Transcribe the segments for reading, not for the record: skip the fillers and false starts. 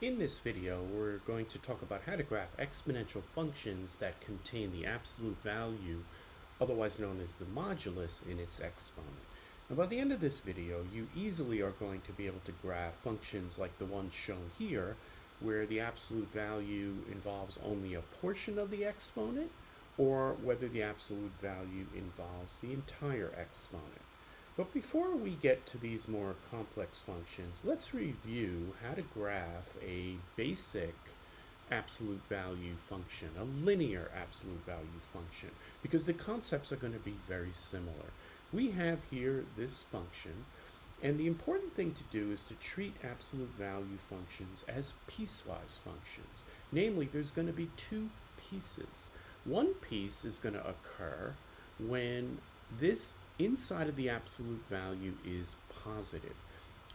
In this video, we're going to talk about how to graph exponential functions that contain the absolute value, otherwise known as the modulus, in its exponent. Now, by the end of this video, you easily are going to be able to graph functions like the one shown here, where the absolute value involves only a portion of the exponent, or whether the absolute value involves the entire exponent. But before we get to these more complex functions, let's review how to graph a basic absolute value function, a linear absolute value function, because the concepts are going to be very similar. We have here this function, and the important thing to do is to treat absolute value functions as piecewise functions. Namely, there's going to be two pieces. One piece is going to occur when this inside of the absolute value is positive.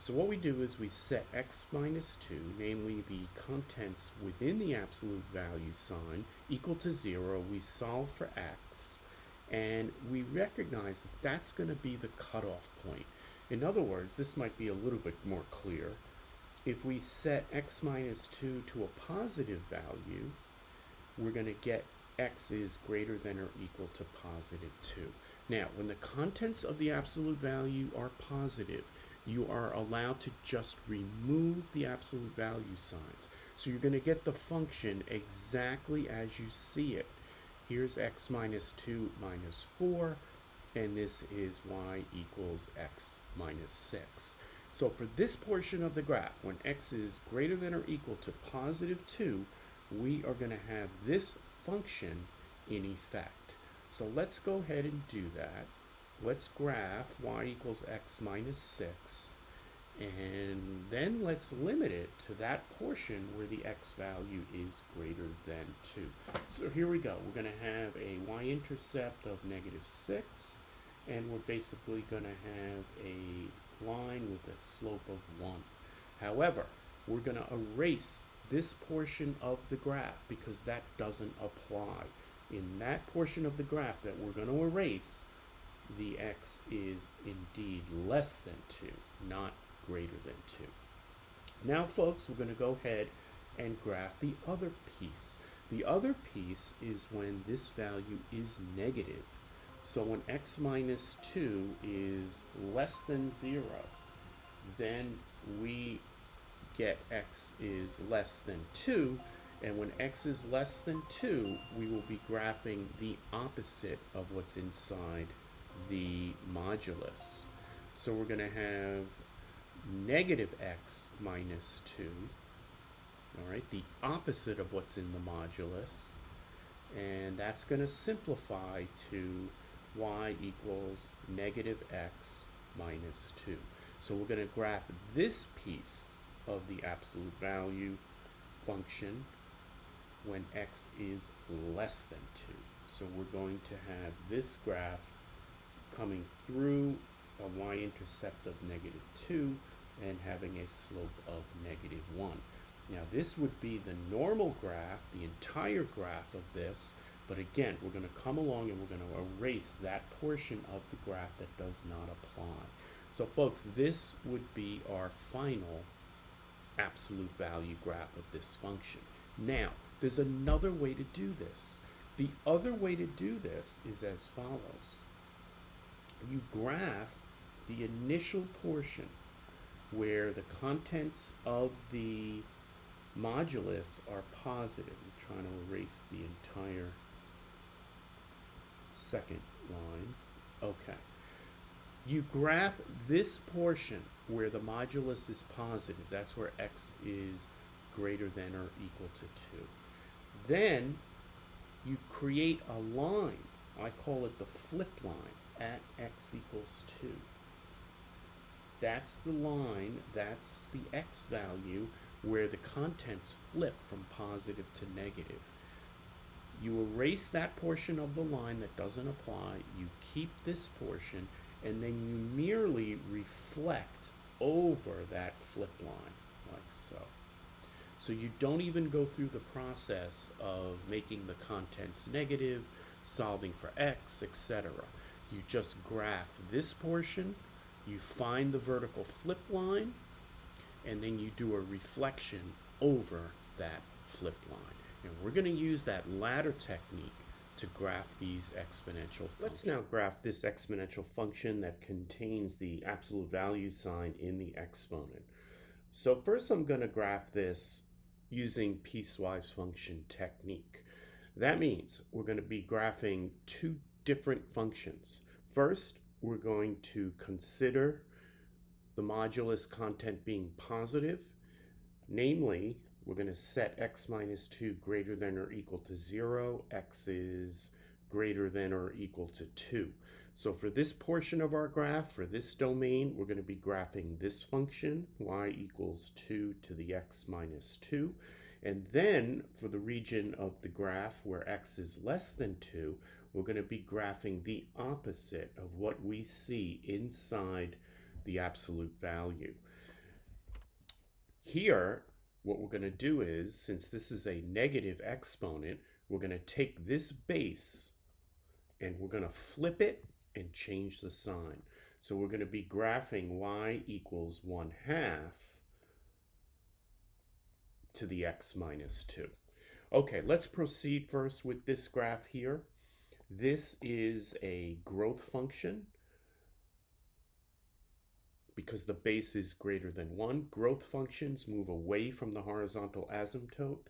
So what we do is we set x minus 2, namely the contents within the absolute value sign, equal to 0. We solve for x, and we recognize that that's going to be the cutoff point. In other words, this might be a little bit more clear. If we set x minus 2 to a positive value, we're going to get x is greater than or equal to positive 2. Now, when the contents of the absolute value are positive, you are allowed to just remove the absolute value signs. So you're going to get the function exactly as you see it. Here's x minus 2 minus 4, and this is y equals x minus 6. So for this portion of the graph, when x is greater than or equal to positive 2, we are going to have this function in effect. So let's go ahead and do that. Let's graph y equals x minus 6, and then let's limit it to that portion where the x value is greater than 2. So here we go. We're going to have a y-intercept of negative 6, and we're basically going to have a line with a slope of 1. However, we're going to erase this portion of the graph because that doesn't apply. In that portion of the graph that we're going to erase, the x is indeed less than 2, not greater than 2. Now, folks, we're going to go ahead and graph the other piece. The other piece is when this value is negative. So when x minus 2 is less than 0, then we get x is less than 2, and when x is less than 2, we will be graphing the opposite of what's inside the modulus. So we're going to have negative x minus 2, all right, the opposite of what's in the modulus, and that's going to simplify to y equals negative x minus 2. So we're going to graph this piece of the absolute value function when x is less than 2. So we're going to have this graph coming through a y-intercept of negative 2 and having a slope of negative 1. Now this would be the normal graph, the entire graph of this, but again, we're going to come along and we're going to erase that portion of the graph that does not apply. So folks, this would be our final absolute value graph of this function. Now, there's another way to do this. The other way to do this is as follows. You graph the initial portion where the contents of the modulus are positive. I'm trying to erase the entire second line. Okay. You graph this portion where the modulus is positive. That's where x is greater than or equal to 2. Then you create a line. I call it the flip line at x equals 2. That's the line, that's the x value where the contents flip from positive to negative. You erase that portion of the line that doesn't apply, you keep this portion, and then you merely reflect over that flip line, like so. So you don't even go through the process of making the contents negative, solving for x, etc. You just graph this portion, you find the vertical flip line, and then you do a reflection over that flip line. And we're going to use that ladder technique to graph these exponential functions. Let's now graph this exponential function that contains the absolute value sign in the exponent. So first I'm going to graph this using piecewise function technique. That means we're going to be graphing two different functions. First, we're going to consider the modulus content being positive. Namely, we're going to set x minus 2 greater than or equal to 0. X is greater than or equal to 2. So for this portion of our graph, for this domain, we're going to be graphing this function, y equals 2 to the x minus 2. And then for the region of the graph where x is less than 2, we're going to be graphing the opposite of what we see inside the absolute value. Here, what we're going to do is, since this is a negative exponent, we're going to take this base and we're going to flip it and change the sign. So we're going to be graphing y equals 1/2 to the x minus 2. Okay, let's proceed first with this graph here. This is a growth function. Because the base is greater than 1, growth functions move away from the horizontal asymptote.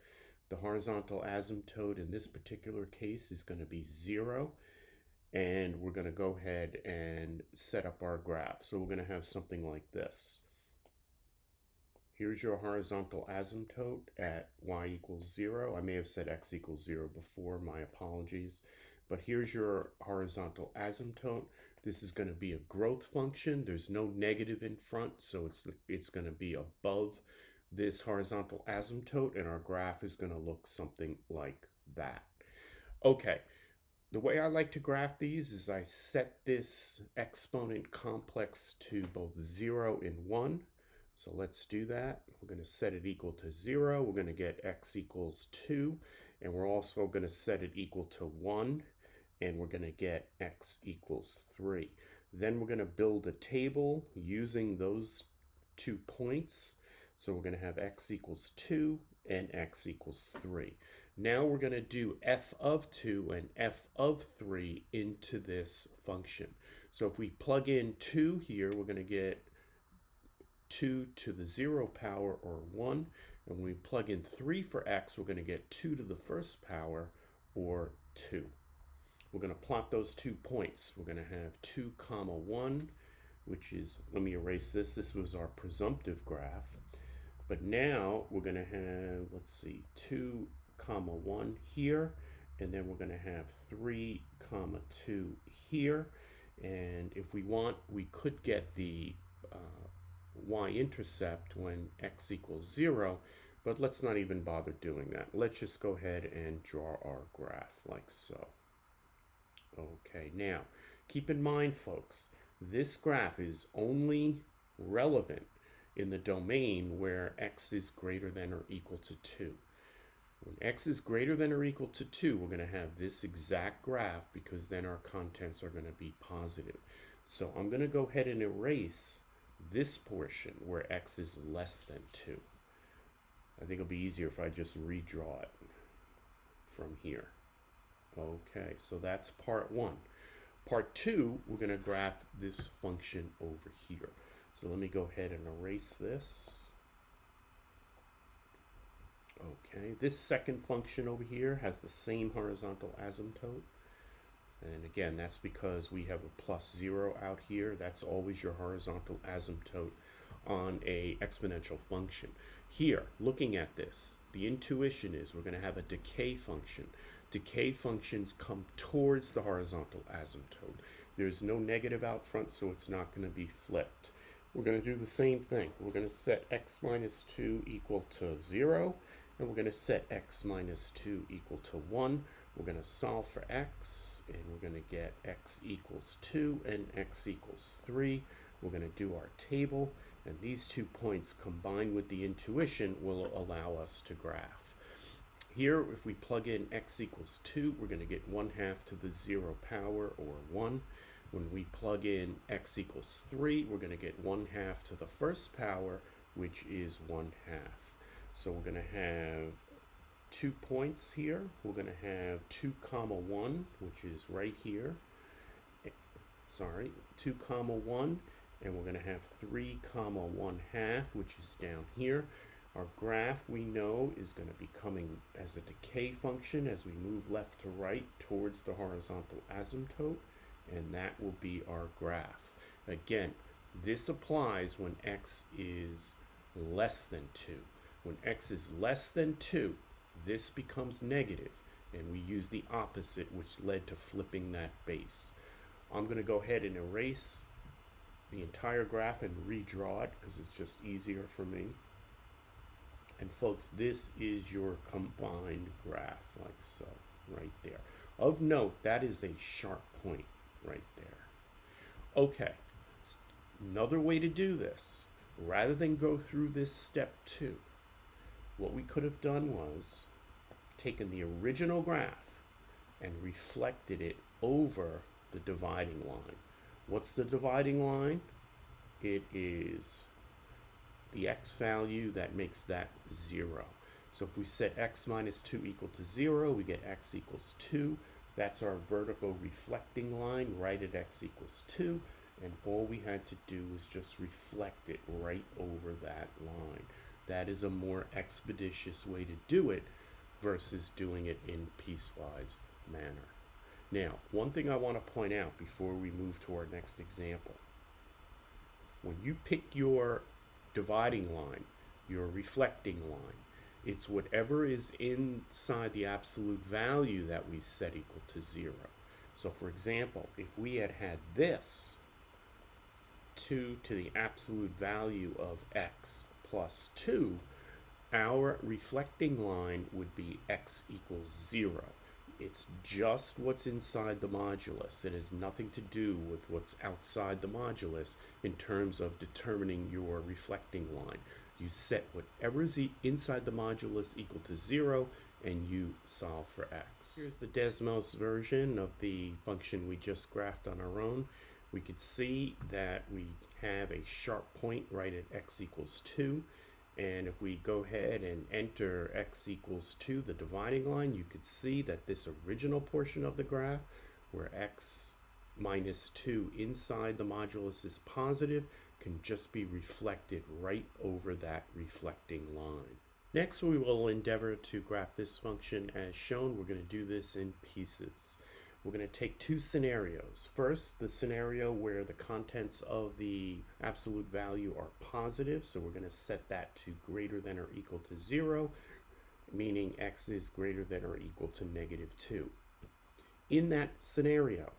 The horizontal asymptote in this particular case is going to be 0. And we're going to go ahead and set up our graph. So we're going to have something like this. Here's your horizontal asymptote at y equals 0. I may have said x equals 0 before, my apologies. But here's your horizontal asymptote. This is going to be a growth function. There's no negative in front, so it's going to be above this horizontal asymptote, and our graph is going to look something like that. Okay, the way I like to graph these is I set this exponent complex to both 0 and 1. So let's do that. We're going to set it equal to 0. We're going to get x equals 2, and we're also going to set it equal to 1. And we're going to get x equals 3. Then we're going to build a table using those 2 points. So we're going to have x equals 2 and x equals 3. Now we're going to do f of 2 and f of 3 into this function. So if we plug in 2 here, we're going to get 2 to the 0 power, or 1. And when we plug in 3 for x, we're going to get 2 to the first power, or 2. We're going to plot those 2 points. We're going to have 2, 1, which is, let me erase this. This was our presumptive graph. But now we're going to have, let's see, 2, 1 here. And then we're going to have 3, 2 here. And if we want, we could get the y-intercept when x equals 0. But let's not even bother doing that. Let's just go ahead and draw our graph like so. Okay, now, keep in mind, folks, this graph is only relevant in the domain where x is greater than or equal to 2. When x is greater than or equal to 2, we're going to have this exact graph because then our contents are going to be positive. So I'm going to go ahead and erase this portion where x is less than 2. I think it'll be easier if I just redraw it from here. Okay, so that's part 1. Part 2, we're going to graph this function over here. So let me go ahead and erase this. Okay, this second function over here has the same horizontal asymptote. And again, that's because we have a plus 0 out here. That's always your horizontal asymptote on a exponential function. Here, looking at this, the intuition is we're going to have a decay function. Decay functions come towards the horizontal asymptote. There's no negative out front, so it's not going to be flipped. We're going to do the same thing. We're going to set x minus 2 equal to 0, and we're going to set x minus 2 equal to 1. We're going to solve for x, and we're going to get x equals 2 and x equals 3. We're going to do our table, and these 2 points combined with the intuition will allow us to graph. Here, if we plug in x equals 2, we're going to get 1/2 to the 0 power, or 1. When we plug in x equals 3, we're going to get 1/2 to the first power, which is 1/2. So we're going to have 2 points here. We're going to have 2 comma 1, which is right here. Sorry, 2 comma 1, and we're going to have 3 comma 1/2, which is down here. Our graph, we know, is going to be coming as a decay function as we move left to right towards the horizontal asymptote, and that will be our graph. Again, this applies when x is less than 2. When x is less than 2, this becomes negative, and we use the opposite, which led to flipping that base. I'm going to go ahead and erase the entire graph and redraw it because it's just easier for me. And folks, this is your combined graph, like so, right there. Of note, that is a sharp point right there. Okay, another way to do this, rather than go through this step 2, what we could have done was taken the original graph and reflected it over the dividing line. What's the dividing line? It is the x value that makes that 0. So if we set x minus 2 equal to 0, we get x equals 2. That's our vertical reflecting line right at x equals 2. And all we had to do was just reflect it right over that line. That is a more expeditious way to do it versus doing it in piecewise manner. Now, one thing I want to point out before we move to our next example. When you pick your dividing line, your reflecting line, it's whatever is inside the absolute value that we set equal to 0. So for example, if we had this 2 to the absolute value of x plus 2, our reflecting line would be x equals 0. It's just what's inside the modulus. It has nothing to do with what's outside the modulus in terms of determining your reflecting line. You set whatever is inside the modulus equal to 0, and you solve for x. Here's the Desmos version of the function we just graphed on our own. We could see that we have a sharp point right at x equals 2. And if we go ahead and enter x equals 2, the dividing line, you could see that this original portion of the graph, where x minus 2 inside the modulus is positive, can just be reflected right over that reflecting line. Next, we will endeavor to graph this function as shown. We're going to do this in pieces. We're going to take 2 scenarios. First, the scenario where the contents of the absolute value are positive, so we're going to set that to greater than or equal to 0, meaning x is greater than or equal to -2. In that scenario,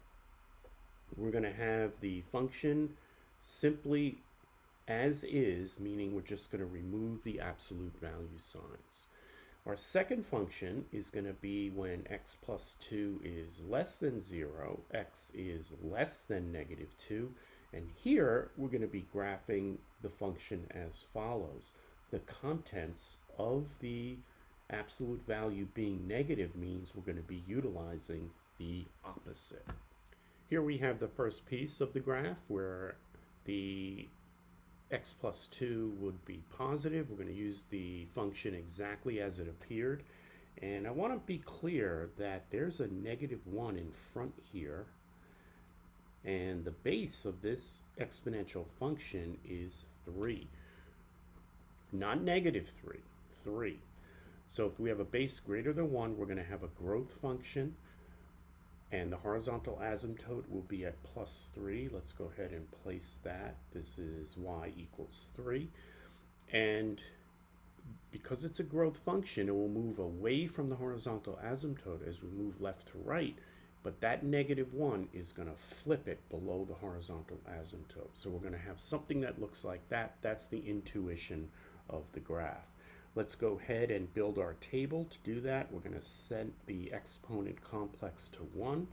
we're going to have the function simply as is, meaning we're just going to remove the absolute value signs. Our second function is going to be when x plus 2 is less than 0, x is less than -2, and here we're going to be graphing the function as follows. The contents of the absolute value being negative means we're going to be utilizing the opposite. Here we have the first piece of the graph where the x plus 2 would be positive. We're going to use the function exactly as it appeared. And I want to be clear that there's a -1 in front here. And the base of this exponential function is 3. Not -3, 3. So if we have a base greater than 1, we're going to have a growth function. And the horizontal asymptote will be at +3. Let's go ahead and place that. This is y equals 3. And because it's a growth function, it will move away from the horizontal asymptote as we move left to right. But that -1 is going to flip it below the horizontal asymptote. So we're going to have something that looks like that. That's the intuition of the graph. Let's go ahead and build our table. To do that, we're going to set the exponent complex to 1,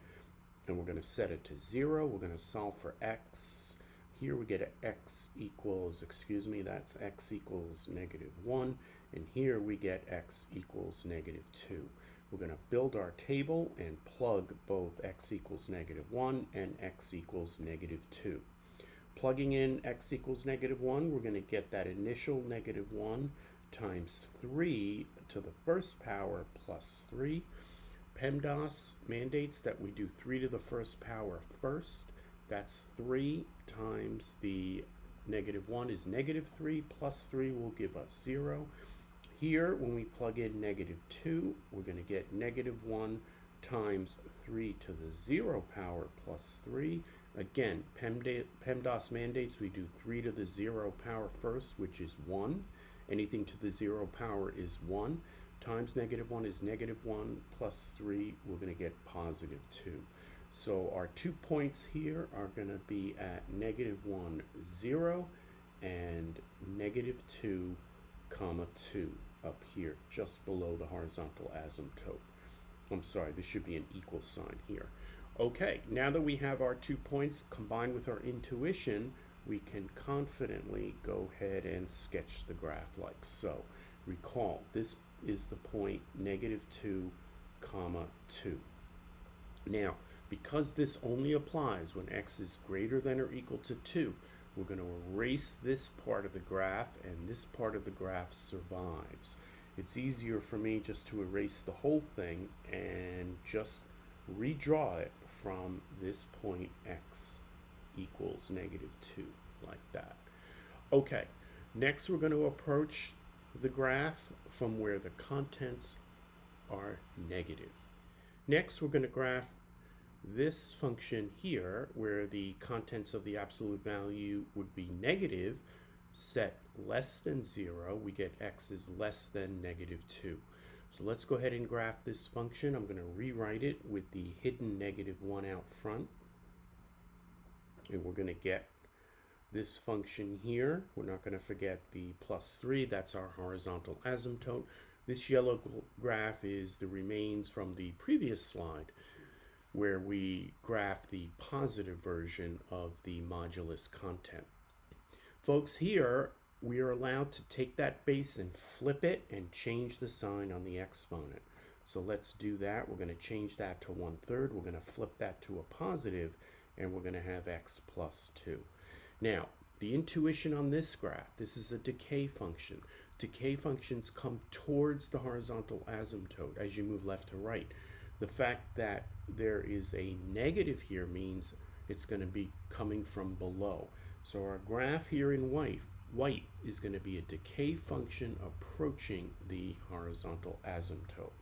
and we're going to set it to 0. We're going to solve for x. Here we get x equals, that's x equals -1, and here we get x equals -2. We're going to build our table and plug both x equals -1 and x equals -2. Plugging in x equals -1, we're going to get that initial -1 times 3 to the first power plus 3. PEMDAS mandates that we do 3 to the first power first. That's 3 times the -1 is -3 plus 3 will give us 0. Here, when we plug in -2, we're going to get -1 times 3 to the 0 power plus 3. Again, PEMDAS mandates we do 3 to the 0 power first, which is 1. Anything to the 0 power is 1. Times -1 is -1 plus 3, we're going to get +2. So our 2 points here are going to be at -1, 0, and -2, 2 up here, just below the horizontal asymptote. I'm sorry, this should be an equal sign here. Okay, now that we have our 2 points combined with our intuition, we can confidently go ahead and sketch the graph like so. Recall, this is the point -2, 2. Now, because this only applies when x is greater than or equal to 2, we're going to erase this part of the graph, and this part of the graph survives. It's easier for me just to erase the whole thing and just redraw it from this point x equals -2, like that. Okay, next we're going to approach the graph from where the contents are negative. Next, we're going to graph this function here, where the contents of the absolute value would be negative, set less than 0, we get x is less than -2. So let's go ahead and graph this function. I'm going to rewrite it with the hidden -1 out front. And we're going to get this function here. We're not going to forget the +3, that's our horizontal asymptote. This yellow graph is the remains from the previous slide, where we graph the positive version of the modulus content. Folks, here we are allowed to take that base and flip it and change the sign on the exponent. So let's do that. We're going to change that to 1/3. We're going to flip that to a positive, and we're going to have x plus 2. Now, the intuition on this graph, this is a decay function. Decay functions come towards the horizontal asymptote as you move left to right. The fact that there is a negative here means it's going to be coming from below. So our graph here in white is going to be a decay function approaching the horizontal asymptote.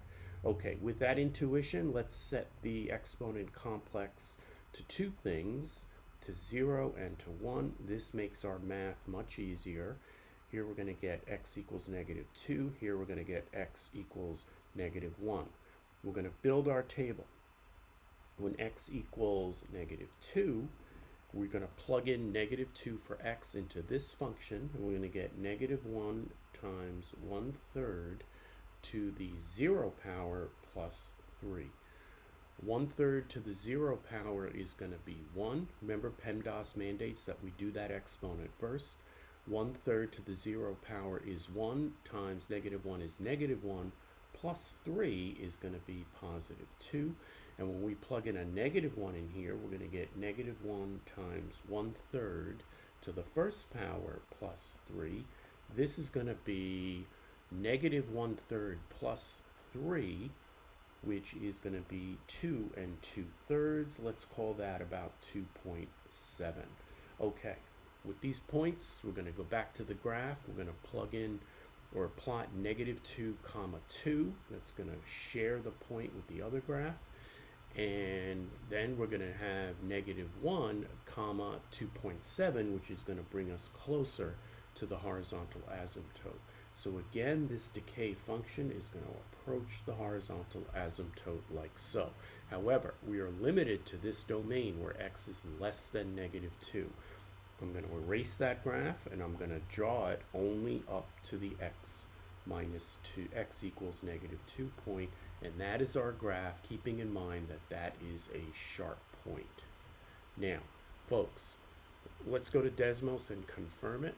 Okay, with that intuition, let's set the exponent complex to two things, to 0 and to 1. This makes our math much easier. Here we're going to get x equals -2. Here we're going to get x equals -1. We're going to build our table. When x equals -2, we're going to plug in -2 for x into this function, and we're going to get -1 times 1/3 to the 0 power plus 3. 1/3 to the 0 power is going to be 1. Remember, PEMDAS mandates that we do that exponent first. 1/3 to the 0 power is 1 times -1 is -1 plus 3 is going to be +2. And when we plug in a -1 in here, we're going to get -1 times 1/3 to the first power plus 3. This is going to be -1/3 plus 3, which is going to be 2 2/3. Let's call that about 2.7. Okay, with these points, we're going to go back to the graph. We're going to plug in or plot -2, 2. That's going to share the point with the other graph. And then we're going to have -1, 2.7, which is going to bring us closer to the horizontal asymptote. So again, this decay function is going to approach the horizontal asymptote like so. However, we are limited to this domain where x is less than -2. I'm going to erase that graph, and I'm going to draw it only up to the x equals -2 point, and that is our graph, keeping in mind that that is a sharp point. Now, folks, let's go to Desmos and confirm it.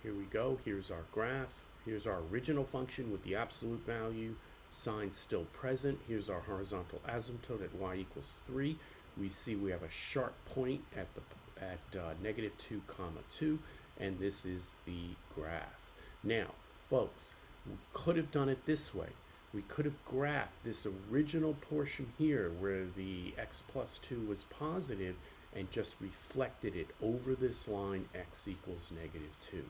Here we go. Here's our graph. Here's our original function with the absolute value, sign still present. Here's our horizontal asymptote at y equals 3. We see we have a sharp point at the at negative 2 comma 2, and this is the graph. Now, folks, we could have done it this way. We could have graphed this original portion here where the x plus 2 was positive and just reflected it over this line, x equals negative 2.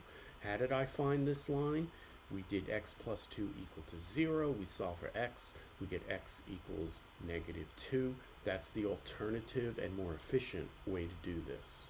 How did I find this line? We did x plus 2 equal to 0. We solve for x. We get x equals negative 2. That's the alternative and more efficient way to do this.